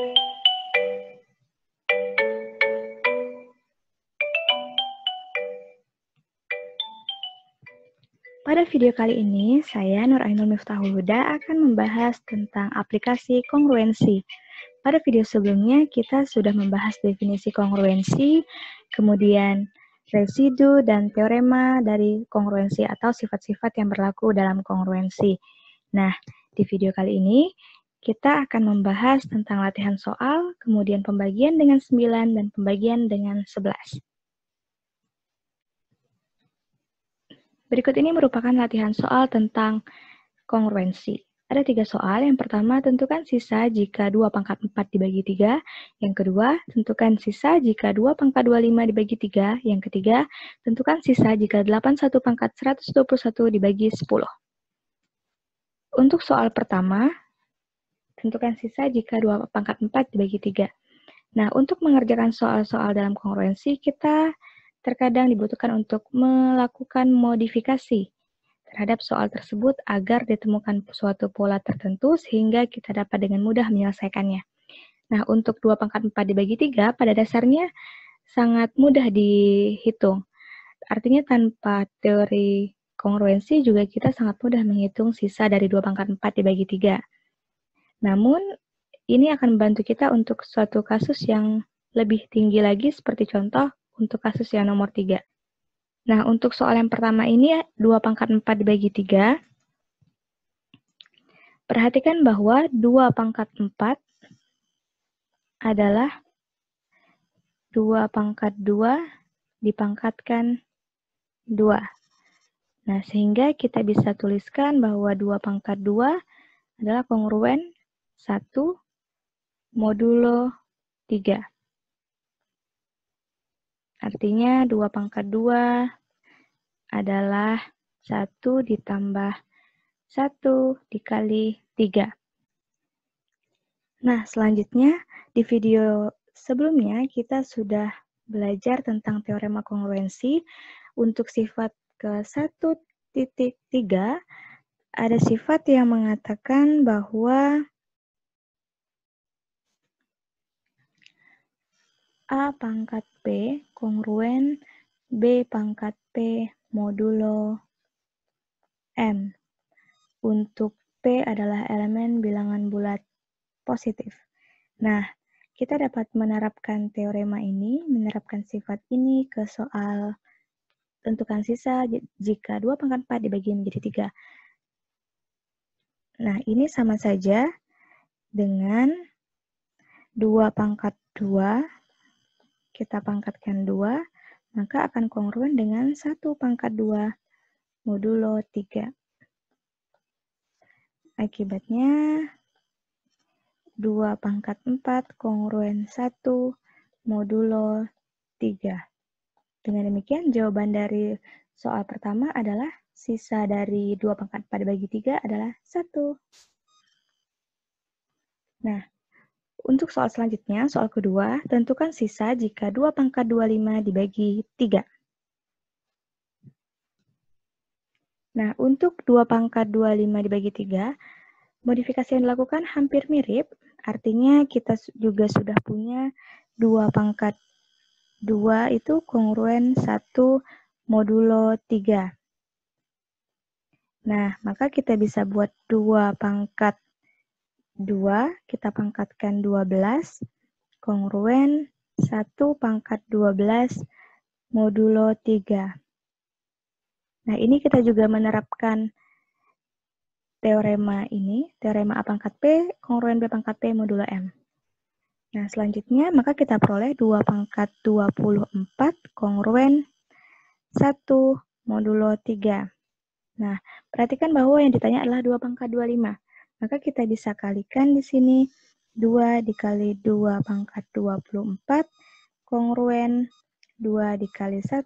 Pada video kali ini, saya Nur Ainul Miftahul Huda akan membahas tentang aplikasi kongruensi. Pada video sebelumnya, kita sudah membahas definisi kongruensi, kemudian residu dan teorema dari kongruensi atau sifat-sifat yang berlaku dalam kongruensi. Nah, di video kali ini, kita akan membahas tentang latihan soal, kemudian pembagian dengan 9 dan pembagian dengan 11. Berikut ini merupakan latihan soal tentang kongruensi. Ada 3 soal. Yang pertama, tentukan sisa jika 2 pangkat 4 dibagi 3. Yang kedua, tentukan sisa jika 2 pangkat 25 dibagi 3. Yang ketiga, tentukan sisa jika 81 pangkat 121 dibagi 10. Untuk soal pertama, tentukan sisa jika 2 pangkat 4 dibagi 3. Nah, untuk mengerjakan soal-soal dalam kongruensi, kita terkadang dibutuhkan untuk melakukan modifikasi terhadap soal tersebut agar ditemukan suatu pola tertentu sehingga kita dapat dengan mudah menyelesaikannya. Nah, untuk 2 pangkat 4 dibagi 3 pada dasarnya sangat mudah dihitung. Artinya tanpa teori kongruensi juga kita sangat mudah menghitung sisa dari 2 pangkat 4 dibagi 3. Namun, ini akan membantu kita untuk suatu kasus yang lebih tinggi lagi seperti contoh untuk kasus yang nomor 3. Nah, untuk soal yang pertama ini 2 pangkat 4 dibagi 3. Perhatikan bahwa 2 pangkat 4 adalah 2 pangkat 2 dipangkatkan 2. Nah, sehingga kita bisa tuliskan bahwa 2 pangkat 2 adalah kongruen 1 modulo 3. Artinya 2 pangkat 2 adalah 1 ditambah 1 dikali 3. Nah, selanjutnya di video sebelumnya kita sudah belajar tentang teorema kongruensi. Untuk sifat ke 1.3 ada sifat yang mengatakan bahwa A pangkat P kongruen B pangkat P modulo M. Untuk P adalah elemen bilangan bulat positif. Nah, kita dapat menerapkan teorema ini, menerapkan sifat ini ke soal tentukan sisa jika 2 pangkat 4 dibagi menjadi 3. Nah, ini sama saja dengan 2 pangkat 2, kita pangkatkan 2, maka akan kongruen dengan 1 pangkat 2 modulo 3. Akibatnya, 2 pangkat 4 kongruen 1 modulo 3. Dengan demikian, jawaban dari soal pertama adalah sisa dari 2 pangkat 4 dibagi 3 adalah 1. Nah, untuk soal selanjutnya, soal kedua, tentukan sisa jika 2 pangkat 25 dibagi 3. Nah, untuk 2 pangkat 25 dibagi 3, modifikasi yang dilakukan hampir mirip, artinya kita juga sudah punya 2 pangkat 2 itu kongruen 1 modulo 3. Nah, maka kita bisa buat 2 pangkat 2, kita pangkatkan 12, kongruen 1 pangkat 12 modulo 3. Nah, ini kita juga menerapkan teorema ini, teorema A pangkat P, kongruen B pangkat P modulo M. Nah, selanjutnya, maka kita peroleh 2 pangkat 24 kongruen 1 modulo 3. Nah, perhatikan bahwa yang ditanya adalah 2 pangkat 25. Maka kita bisa kalikan di sini 2 dikali 2 pangkat 24 kongruen 2 dikali 1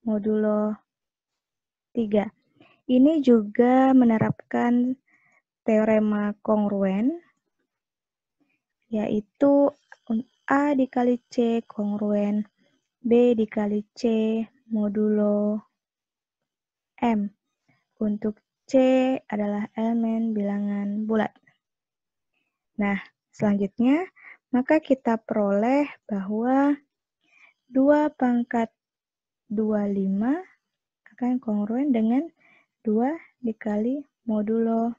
modulo 3. Ini juga menerapkan teorema kongruen, yaitu A dikali C kongruen B dikali C modulo M. Untuk C adalah elemen bilangan bulat. Nah, Selanjutnya, maka kita peroleh bahwa 2 pangkat 25 akan kongruen dengan 2 dikali modulo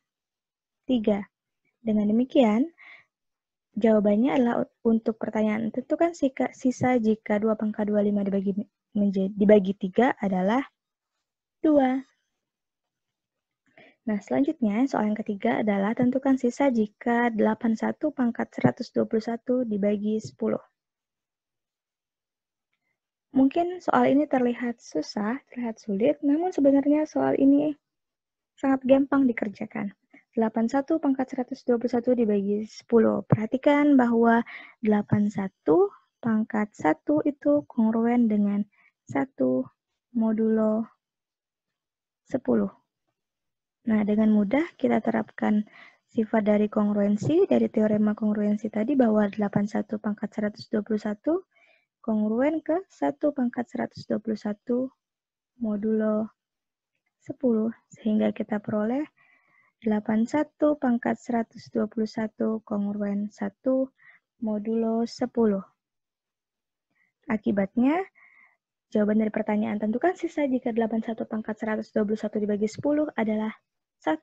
3. Dengan demikian, jawabannya adalah untuk pertanyaan tentukan sisa jika 2 pangkat 25 dibagi 3 adalah 2. Nah, selanjutnya soal yang ketiga adalah tentukan sisa jika 81 pangkat 121 dibagi 10. Mungkin soal ini terlihat susah, terlihat sulit, namun sebenarnya soal ini sangat gampang dikerjakan. 81 pangkat 121 dibagi 10. Perhatikan bahwa 81 pangkat 1 itu kongruen dengan 1 modulo 10. Nah, dengan mudah kita terapkan sifat dari kongruensi, dari teorema kongruensi tadi bahwa 81 pangkat 121 kongruen ke 1 pangkat 121 modulo 10, sehingga kita peroleh 81 pangkat 121 kongruen 1 modulo 10. Akibatnya, jawaban dari pertanyaan tentukan sisa jika 81 pangkat 121 dibagi 10 adalah 1.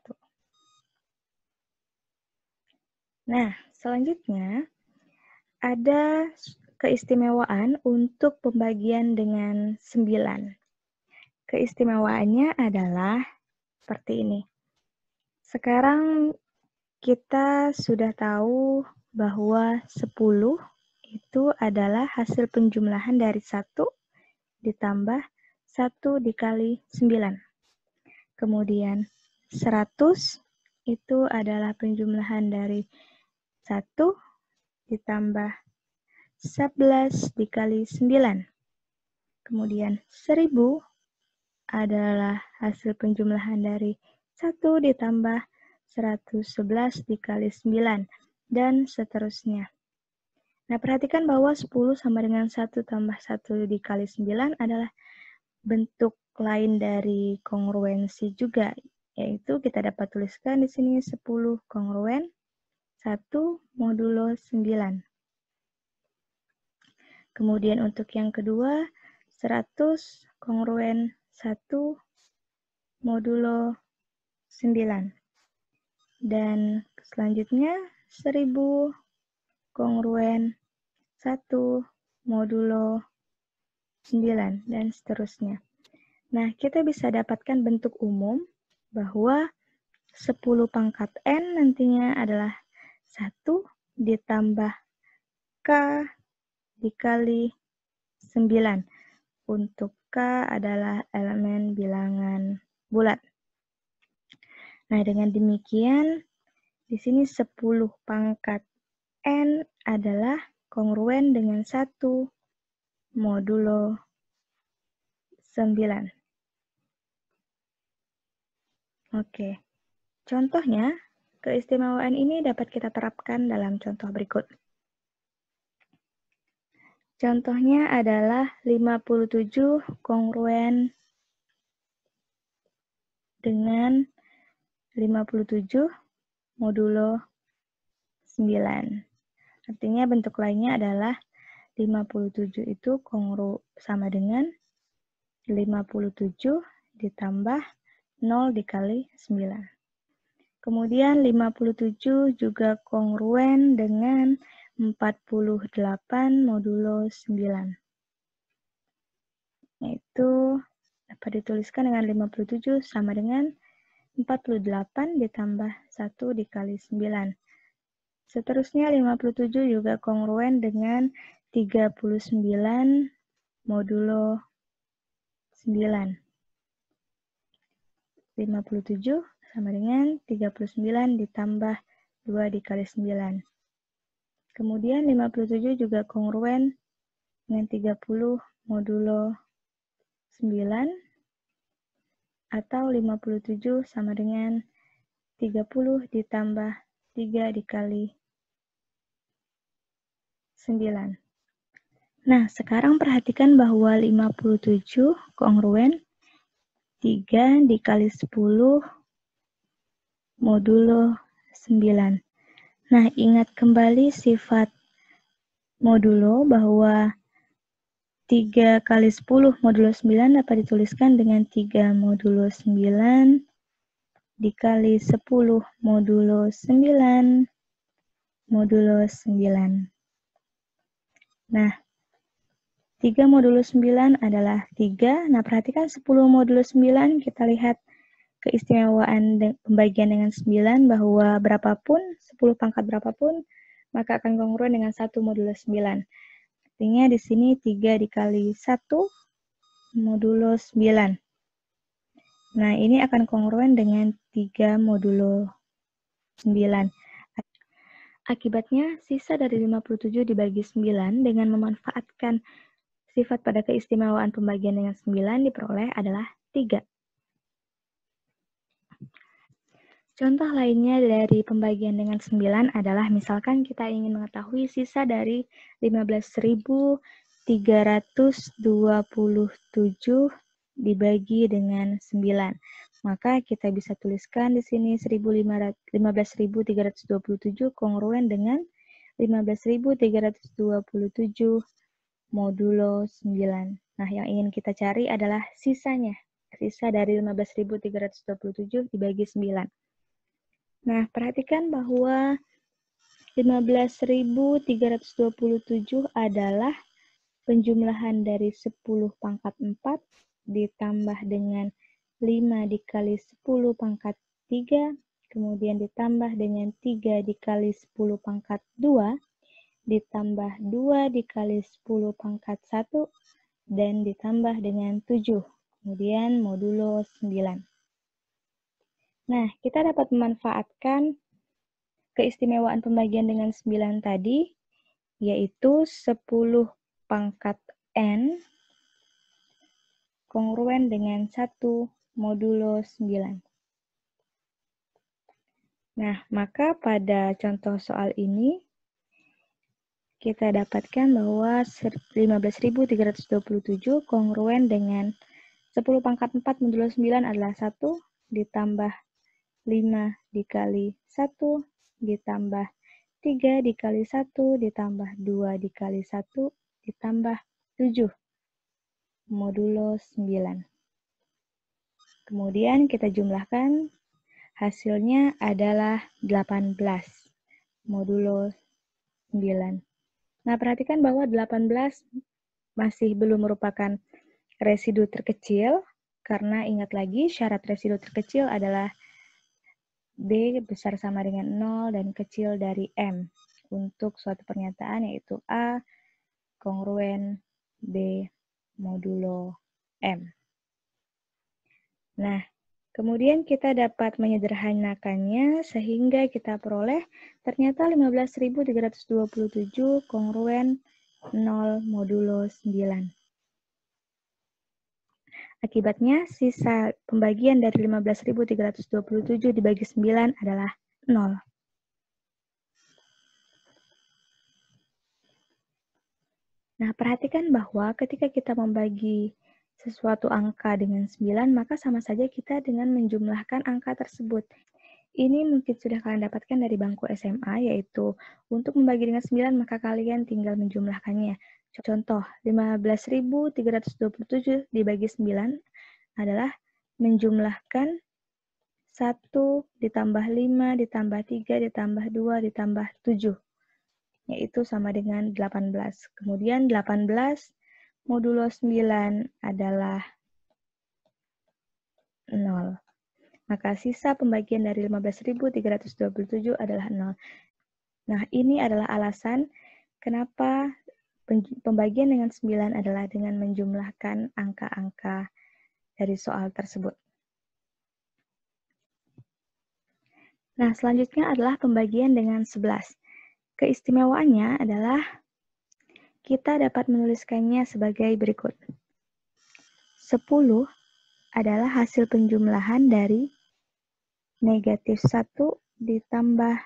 Nah, selanjutnya ada keistimewaan untuk pembagian dengan 9. Keistimewaannya adalah seperti ini. Sekarang kita sudah tahu bahwa 10 itu adalah hasil penjumlahan dari 1 ditambah 1 dikali 9. Kemudian 100 itu adalah penjumlahan dari 1 ditambah 11 dikali 9. Kemudian 1000 adalah hasil penjumlahan dari 1 ditambah 111 dikali 9, dan seterusnya. Nah, perhatikan bahwa 10 sama dengan 1 tambah 1 dikali 9 adalah bentuk lain dari kongruensi juga, yaitu kita dapat tuliskan di sini 10 kongruen 1 modulo 9. Kemudian untuk yang kedua, 100 kongruen 1 modulo 9. Dan selanjutnya 1000 kongruen 1 modulo 9, dan seterusnya. Nah, kita bisa dapatkan bentuk umum bahwa 10 pangkat N nantinya adalah 1 ditambah K dikali 9. Untuk K adalah elemen bilangan bulat. Nah, dengan demikian, di sini 10 pangkat N adalah kongruen dengan 1 modulo 9. Oke. Contohnya, keistimewaan ini dapat kita terapkan dalam contoh berikut. Contohnya adalah 57 kongruen dengan 57 modulo 9. Artinya bentuk lainnya adalah 57 itu sama dengan 57 ditambah 0 dikali 9. Kemudian 57 juga kongruen dengan 48 modulo 9. Yaitu dapat dituliskan dengan 57 sama dengan 48 ditambah 1 dikali 9. Seterusnya 57 juga kongruen dengan 39 modulo 9. 57 sama dengan 39 ditambah 2 dikali 9. Kemudian 57 juga kongruen dengan 30 modulo 9, atau 57 sama dengan 30 ditambah 3 dikali 9. Nah, sekarang perhatikan bahwa 57 kongruen 3 dikali 10 modulo 9. Nah, ingat kembali sifat modulo bahwa 3 kali 10 modulo 9 dapat dituliskan dengan 3 modulo 9 dikali 10 modulo 9 modulo 9. Nah, 3 modulo 9 adalah 3. Nah, perhatikan 10 modulo 9, kita lihat keistimewaan pembagian dengan 9 bahwa berapapun, 10 pangkat berapapun, maka akan kongruen dengan 1 modulo 9. Artinya di sini 3 dikali 1 modulo 9. Nah, ini akan kongruen dengan 3 modulo 9. Akibatnya, sisa dari 57 dibagi 9 dengan memanfaatkan sifat pada keistimewaan pembagian dengan 9 diperoleh adalah 3. Contoh lainnya dari pembagian dengan 9 adalah misalkan kita ingin mengetahui sisa dari 15.327 dibagi dengan 9. Maka kita bisa tuliskan di sini 15.327 kongruen dengan 15.327 modulo 9. Nah, yang ingin kita cari adalah sisanya. Sisa dari 15.327 dibagi 9. Nah, perhatikan bahwa 15.327 adalah penjumlahan dari 10 pangkat 4 ditambah dengan 5 dikali 10 pangkat 3, kemudian ditambah dengan 3 dikali 10 pangkat 2, ditambah 2 dikali 10 pangkat 1, dan ditambah dengan 7. Kemudian modulo 9. Nah, kita dapat memanfaatkan keistimewaan pembagian dengan 9 tadi, yaitu 10 pangkat N kongruen dengan 1 modulo 9. Nah, maka pada contoh soal ini, kita dapatkan bahwa 15.327 kongruen dengan 10 pangkat 4 modulo 9 adalah 1 ditambah 5 dikali 1 ditambah 3 dikali 1 ditambah 2 dikali 1 ditambah 7 modulo 9. Kemudian kita jumlahkan, hasilnya adalah 18 modulo 9. Nah, perhatikan bahwa 18 masih belum merupakan residu terkecil, karena ingat lagi syarat residu terkecil adalah B besar sama dengan 0 dan kecil dari M untuk suatu pernyataan, yaitu A kongruen B modulo M. Nah, kemudian kita dapat menyederhanakannya sehingga kita peroleh ternyata 15.327 kongruen 0 modulo 9. Akibatnya, sisa pembagian dari 15.327 dibagi 9 adalah 0. Nah, perhatikan bahwa ketika kita membagi sesuatu angka dengan 9, maka sama saja kita dengan menjumlahkan angka tersebut. Ini mungkin sudah kalian dapatkan dari bangku SMA, yaitu untuk membagi dengan 9, maka kalian tinggal menjumlahkannya. Contoh, 15.327 dibagi 9 adalah menjumlahkan 1 ditambah 5 ditambah 3 ditambah 2 ditambah 7, yaitu sama dengan 18. Kemudian 18 modulo 9 adalah 0. Maka sisa pembagian dari 15.327 adalah 0. Nah, ini adalah alasan kenapa pembagian dengan 9 adalah dengan menjumlahkan angka-angka dari soal tersebut. Nah, selanjutnya adalah pembagian dengan 11. Keistimewaannya adalah kita dapat menuliskannya sebagai berikut. 10 adalah hasil penjumlahan dari negatif 1 ditambah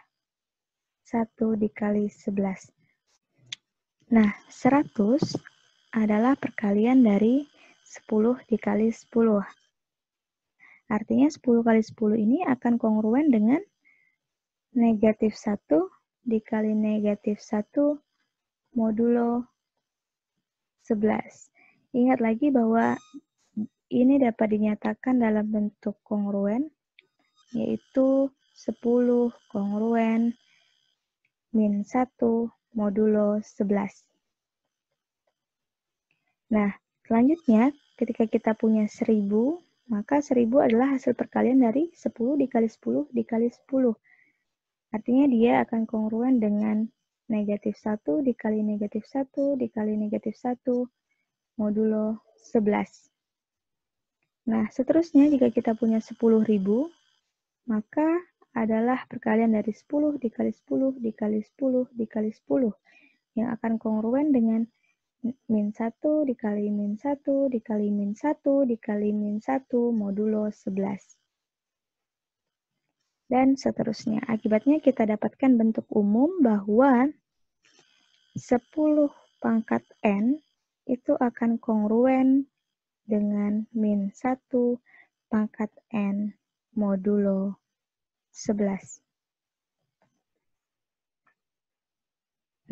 1 dikali 11. Nah, 100 adalah perkalian dari 10 dikali 10. Artinya 10 kali 10 ini akan kongruen dengan negatif 1 dikali negatif 1 modulo 11. Ingat lagi bahwa ini dapat dinyatakan dalam bentuk kongruen, yaitu 10 kongruen min 1 modulo 11. Nah, selanjutnya ketika kita punya 1000, maka 1000 adalah hasil perkalian dari 10 dikali 10 dikali 10. Artinya dia akan kongruen dengan negatif 1 dikali negatif 1 dikali negatif 1 modulo 11. Nah, seterusnya jika kita punya 10.000, maka adalah perkalian dari 10 dikali 10 dikali 10 dikali 10 yang akan kongruen dengan min 1 dikali min 1 dikali min 1 dikali min 1 modulo 11. Dan seterusnya. Akibatnya kita dapatkan bentuk umum bahwa 10 pangkat N itu akan kongruen dengan min 1 pangkat N modulo 11.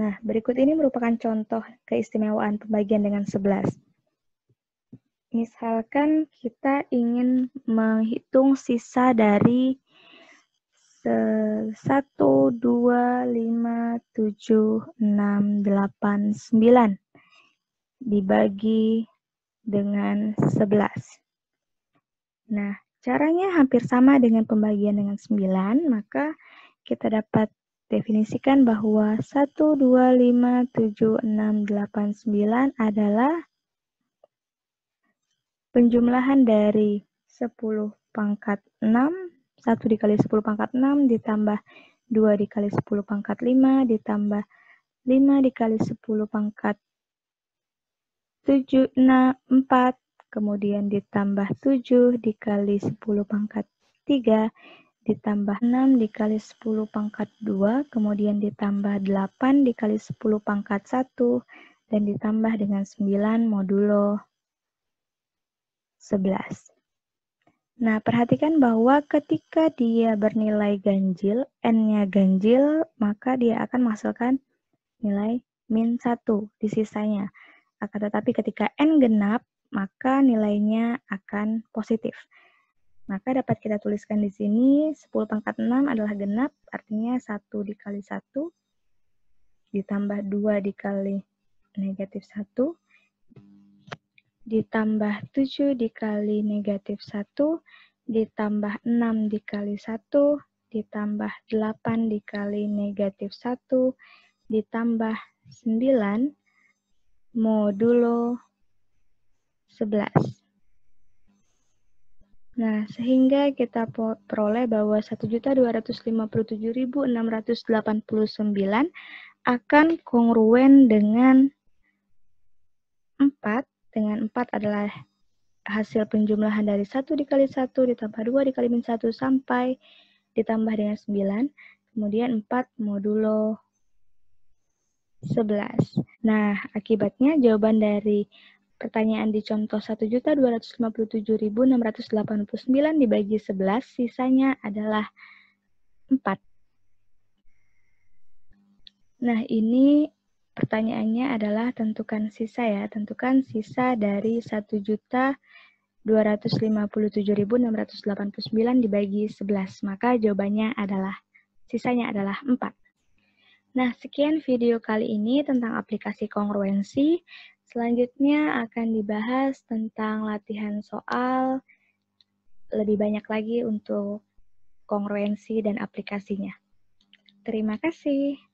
Nah, berikut ini merupakan contoh keistimewaan pembagian dengan 11. Misalkan kita ingin menghitung sisa dari 1, 2, 5, 7, 6, 8, 9 dibagi dengan 11. Nah, caranya hampir sama dengan pembagian dengan 9, maka kita dapat definisikan bahwa 1, 2, 5, 7, 6, 8, 9 adalah penjumlahan dari 10 pangkat 6, 1 dikali 10 pangkat 6 ditambah 2 dikali 10 pangkat 5 ditambah 5 dikali 10 pangkat 7, 4, kemudian ditambah 7 dikali 10 pangkat 3, ditambah 6 dikali 10 pangkat 2, kemudian ditambah 8 dikali 10 pangkat 1, dan ditambah dengan 9 modulo 11. Nah, perhatikan bahwa ketika dia bernilai ganjil, N-nya ganjil, maka dia akan menghasilkan nilai min 1 di sisanya. Akan tetapi ketika N genap, maka nilainya akan positif. Maka dapat kita tuliskan di sini 10 pangkat 6 adalah genap, artinya 1 dikali 1, ditambah 2 dikali negatif 1, ditambah 7 dikali negatif 1, ditambah 6 dikali 1, ditambah 8 dikali negatif 1, ditambah 9 modulo 11. Nah, sehingga kita peroleh bahwa 1.257.689 akan kongruen dengan 4, dengan 4 adalah hasil penjumlahan dari 1 dikali 1 ditambah 2 dikali min 1 sampai ditambah dengan 9, kemudian 4 modulo 11. Nah, akibatnya jawaban dari pertanyaan di contoh 1.257.689 dibagi 11, sisanya adalah 4. Nah, ini pertanyaannya adalah tentukan sisa ya. Tentukan sisa dari 1.257.689 dibagi 11. Maka jawabannya adalah, sisanya adalah 4. Nah, sekian video kali ini tentang aplikasi kongruensi. Selanjutnya akan dibahas tentang latihan soal lebih banyak lagi untuk kongruensi dan aplikasinya. Terima kasih.